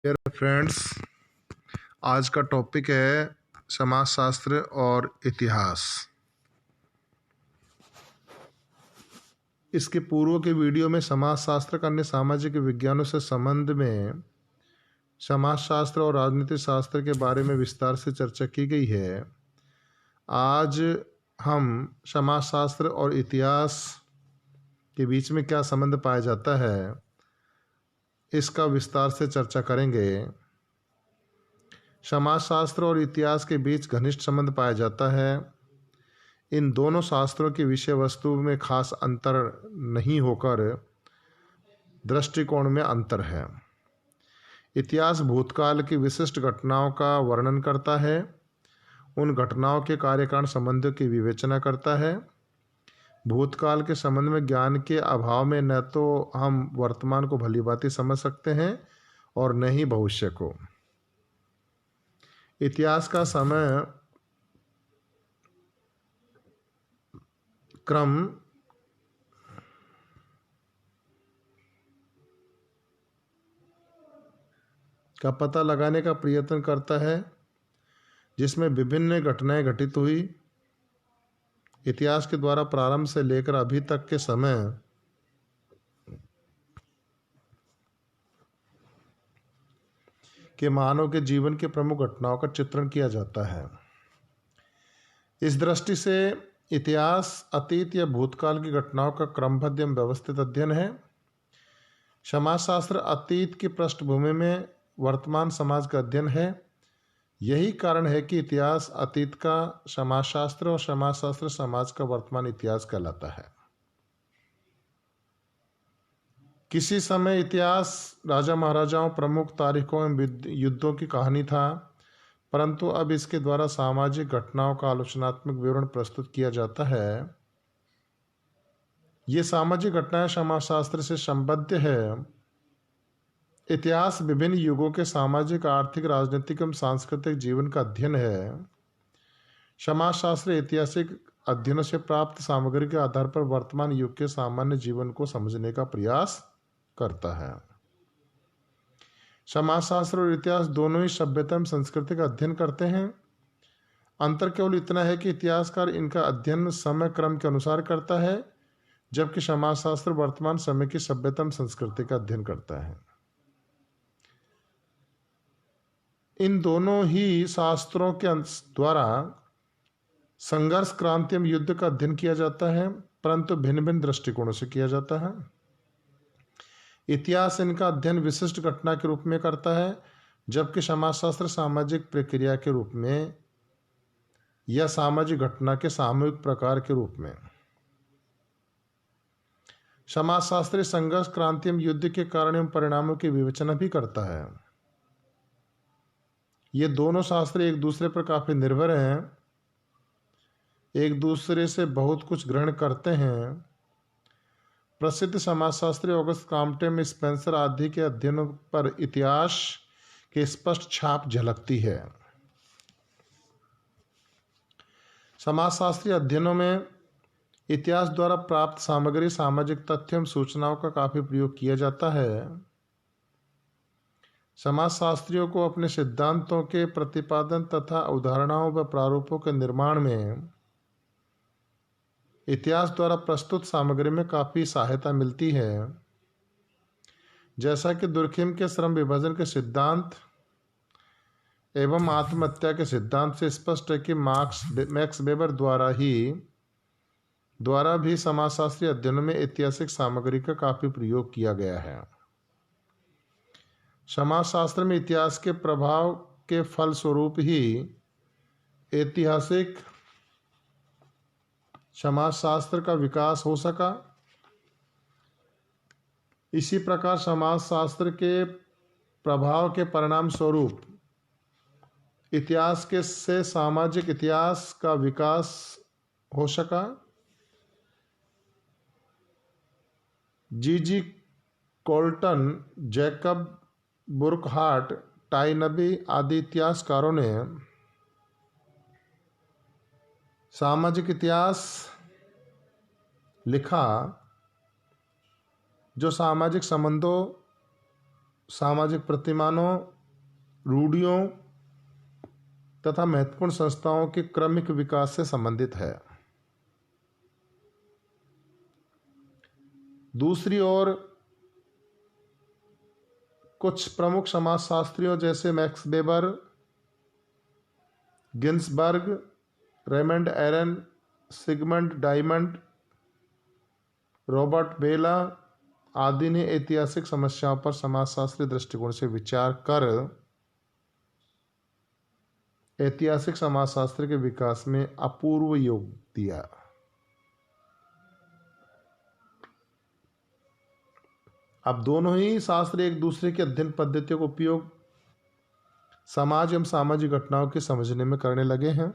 Dear friends, आज का topic है समाजशास्त्र और इतिहास। इसके पूर्व के वीडियो में समाजशास्त्र का अन्य सामाजिक विज्ञानों से संबंध में समाजशास्त्र और राजनीतिक शास्त्र के बारे में विस्तार से चर्चा की गई है। आज हम समाजशास्त्र और इतिहास के बीच में क्या संबंध पाया जाता है, इसका विस्तार से चर्चा करेंगे। समाजशास्त्र और इतिहास के बीच घनिष्ठ संबंध पाया जाता है। इन दोनों शास्त्रों की विषय वस्तु में खास अंतर नहीं होकर दृष्टिकोण में अंतर है। इतिहास भूतकाल की विशिष्ट घटनाओं का वर्णन करता है, उन घटनाओं के कार्यकारण संबंधों की विवेचना करता है। भूतकाल के संबंध में ज्ञान के अभाव में न तो हम वर्तमान को भलीभांति समझ सकते हैं और न ही भविष्य को। इतिहास का समय क्रम का पता लगाने का प्रयत्न करता है, जिसमें विभिन्न घटनाएं घटित हुई। इतिहास के द्वारा प्रारंभ से लेकर अभी तक के समय के मानव के जीवन के प्रमुख घटनाओं का चित्रण किया जाता है। इस दृष्टि से इतिहास अतीत या भूतकाल की घटनाओं का क्रमबद्ध एवं व्यवस्थित अध्ययन है। समाजशास्त्र अतीत की पृष्ठभूमि में वर्तमान समाज का अध्ययन है। यही कारण है कि इतिहास अतीत का समाजशास्त्र और समाजशास्त्र समाज का वर्तमान इतिहास कहलाता है। किसी समय इतिहास राजा महाराजाओं, प्रमुख तारीखों एवं युद्धों की कहानी था, परंतु अब इसके द्वारा सामाजिक घटनाओं का आलोचनात्मक विवरण प्रस्तुत किया जाता है। ये सामाजिक घटनाएं समाजशास्त्र से संबद्ध है। इतिहास विभिन्न युगों के सामाजिक, आर्थिक, राजनीतिक एवं सांस्कृतिक जीवन का अध्ययन है। समाजशास्त्र ऐतिहासिक अध्ययनों से प्राप्त सामग्री के आधार पर वर्तमान युग के सामान्य जीवन को समझने का प्रयास करता है। समाजशास्त्र और इतिहास दोनों ही सभ्यता एवं संस्कृति का अध्ययन करते हैं। अंतर केवल इतना है कि इतिहासकार इनका अध्ययन समय क्रम के अनुसार करता है, जबकि समाजशास्त्र वर्तमान समय की सभ्यता एवं संस्कृति का अध्ययन करता है। इन दोनों ही शास्त्रों के द्वारा संघर्ष, क्रांति एवं युद्ध का अध्ययन किया जाता है, परंतु भिन्न भिन्न दृष्टिकोणों से किया जाता है। इतिहास इनका अध्ययन विशिष्ट घटना के रूप में करता है, जबकि समाजशास्त्र सामाजिक प्रक्रिया के रूप में या सामाजिक घटना के सामूहिक प्रकार के रूप में। समाजशास्त्री संघर्ष, क्रांति एवं युद्ध के कारण एवं परिणामों की विवेचना भी करता है। ये दोनों शास्त्र एक दूसरे पर काफी निर्भर हैं, एक दूसरे से बहुत कुछ ग्रहण करते हैं। प्रसिद्ध समाजशास्त्री ऑगस्ट कॉम्टे में स्पेंसर आदि के अध्ययनों पर इतिहास की स्पष्ट छाप झलकती है। समाजशास्त्री अध्ययनों में इतिहास द्वारा प्राप्त सामग्री, सामाजिक तथ्यों एवं सूचनाओं का काफी प्रयोग किया जाता है। समाजशास्त्रियों को अपने सिद्धांतों के प्रतिपादन तथा अवधारणाओं व प्रारूपों के निर्माण में इतिहास द्वारा प्रस्तुत सामग्री में काफी सहायता मिलती है। जैसा कि दुर्खिम के श्रम विभाजन के सिद्धांत एवं आत्महत्या के सिद्धांत से स्पष्ट है कि मैक्स वेबर द्वारा भी समाजशास्त्री अध्ययनों में ऐतिहासिक सामग्री का काफी प्रयोग किया गया है। समाजशास्त्र में इतिहास के प्रभाव के फलस्वरूप ही ऐतिहासिक समाजशास्त्र का विकास हो सका। इसी प्रकार समाजशास्त्र के प्रभाव के परिणाम स्वरूप इतिहास से सामाजिक इतिहास का विकास हो सका। जी कोल्टन, जैकब बुर्कहार्ट, टाइनबी आदि इतिहासकारों ने सामाजिक इतिहास लिखा, जो सामाजिक संबंधों, सामाजिक प्रतिमानों, रूढ़ियों तथा महत्वपूर्ण संस्थाओं के क्रमिक विकास से संबंधित है। दूसरी ओर कुछ प्रमुख समाजशास्त्रियों जैसे मैक्स वेबर, गिन्सबर्ग, रेमंड एरन, सिगमंड डायमंड, रॉबर्ट बेला आदि ने ऐतिहासिक समस्याओं पर समाजशास्त्रीय दृष्टिकोण से विचार कर ऐतिहासिक समाजशास्त्र के विकास में अपूर्व योग दिया। अब दोनों ही शास्त्र एक दूसरे की अध्ययन पद्धतियों का उपयोग समाज एवं सामाजिक घटनाओं के समझने में करने लगे हैं।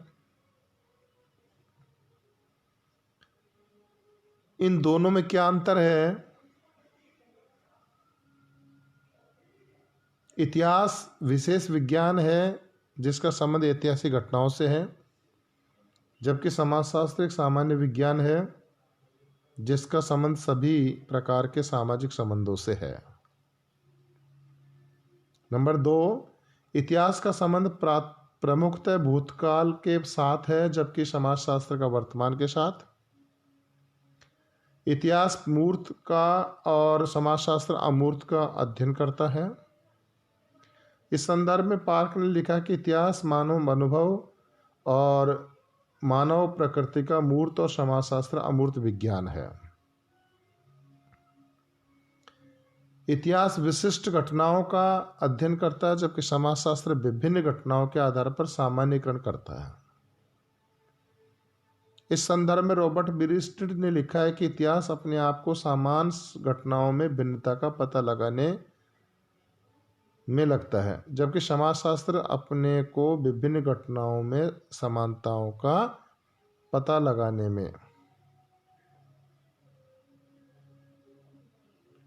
इन दोनों में क्या अंतर है? इतिहास विशेष विज्ञान है जिसका संबंध ऐतिहासिक घटनाओं से है, जबकि समाजशास्त्र एक सामान्य विज्ञान है जिसका संबंध सभी प्रकार के सामाजिक संबंधों से है। नंबर 2, इतिहास का संबंध प्रमुखतः भूतकाल के साथ है, जबकि समाजशास्त्र का वर्तमान के साथ। इतिहास मूर्त का और समाजशास्त्र अमूर्त का अध्ययन करता है। इस संदर्भ में पार्क ने लिखा कि इतिहास मानव अनुभव और मानव प्रकृति का मूर्त और समाजशास्त्र अमूर्त विज्ञान है। इतिहास विशिष्ट घटनाओं का अध्ययन करता है, जबकि समाजशास्त्र विभिन्न घटनाओं के आधार पर सामान्यीकरण करता है। इस संदर्भ में रॉबर्ट बिरिस्टेड ने लिखा है कि इतिहास अपने आप को समान घटनाओं में भिन्नता का पता लगाने में लगता है, जबकि समाजशास्त्र अपने को विभिन्न घटनाओं में समानताओं का पता लगाने में।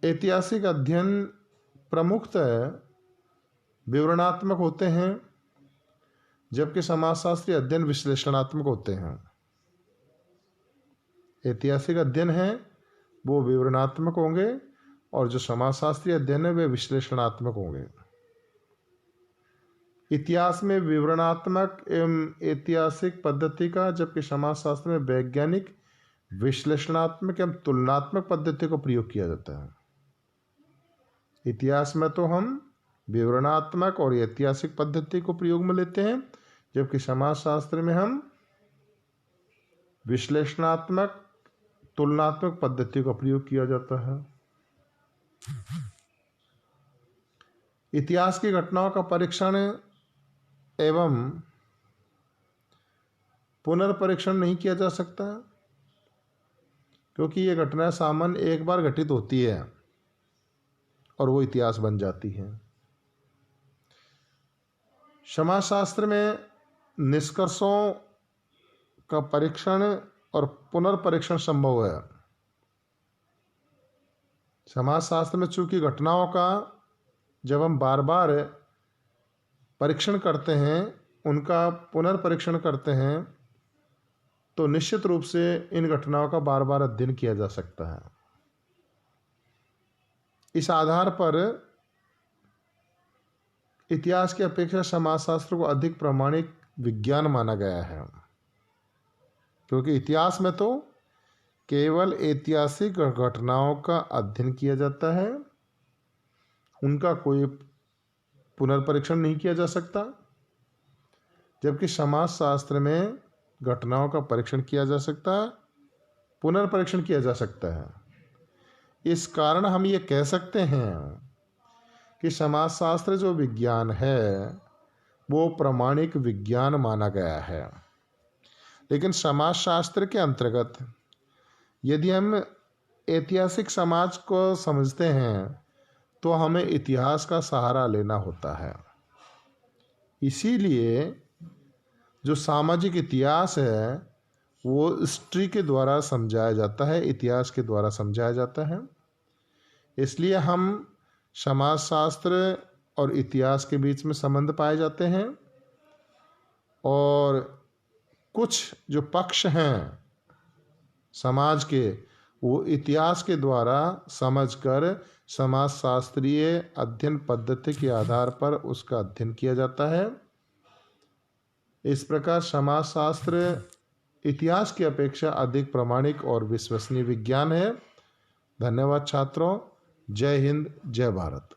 ऐतिहासिक अध्ययन प्रमुखतः विवरणात्मक होते हैं, जबकि समाजशास्त्री अध्ययन विश्लेषणात्मक होते हैं। ऐतिहासिक अध्ययन है वो विवरणात्मक होंगे और जो समाजशास्त्री अध्ययन है वे विश्लेषणात्मक होंगे। इतिहास में विवरणात्मक एवं ऐतिहासिक पद्धति का, जबकि समाजशास्त्र में वैज्ञानिक विश्लेषणात्मक एवं तुलनात्मक पद्धति का प्रयोग किया जाता है। इतिहास में तो हम विवरणात्मक और ऐतिहासिक पद्धति को प्रयोग में लेते हैं, जबकि समाजशास्त्र में हम विश्लेषणात्मक तुलनात्मक पद्धति का प्रयोग किया जाता है। इतिहास की घटनाओं का परीक्षण एवं पुनर्परीक्षण नहीं किया जा सकता, क्योंकि ये घटनाएं सामान्य एक बार घटित होती है और वो इतिहास बन जाती है। समाजशास्त्र में निष्कर्षों का परीक्षण और पुनर्परीक्षण संभव है। समाजशास्त्र में चूंकि घटनाओं का जब हम बार बार परीक्षण करते हैं, उनका पुनर्परीक्षण करते हैं, तो निश्चित रूप से इन घटनाओं का बार बार अध्ययन किया जा सकता है। इस आधार पर इतिहास की अपेक्षा समाजशास्त्र को अधिक प्रामाणिक विज्ञान माना गया है, क्योंकि इतिहास में तो केवल ऐतिहासिक घटनाओं का अध्ययन किया जाता है, उनका कोई पुनर्परीक्षण नहीं किया जा सकता, जबकि समाजशास्त्र में घटनाओं का परीक्षण किया जा सकता है, पुनर्परीक्षण किया जा सकता है। इस कारण हम ये कह सकते हैं कि समाजशास्त्र जो विज्ञान है वो प्रामाणिक विज्ञान माना गया है। लेकिन समाजशास्त्र के अंतर्गत यदि हम ऐतिहासिक समाज को समझते हैं तो हमें इतिहास का सहारा लेना होता है। इसीलिए जो सामाजिक इतिहास है वो हिस्ट्री के द्वारा समझाया जाता है, इतिहास के द्वारा समझाया जाता है। इसलिए हम समाजशास्त्र और इतिहास के बीच में संबंध पाए जाते हैं, और कुछ जो पक्ष हैं समाज के वो इतिहास के द्वारा समझकर समाजशास्त्रीय अध्ययन पद्धति के आधार पर उसका अध्ययन किया जाता है। इस प्रकार समाजशास्त्र इतिहास की अपेक्षा अधिक प्रामाणिक और विश्वसनीय विज्ञान है। धन्यवाद छात्रों। जय हिंद, जय भारत।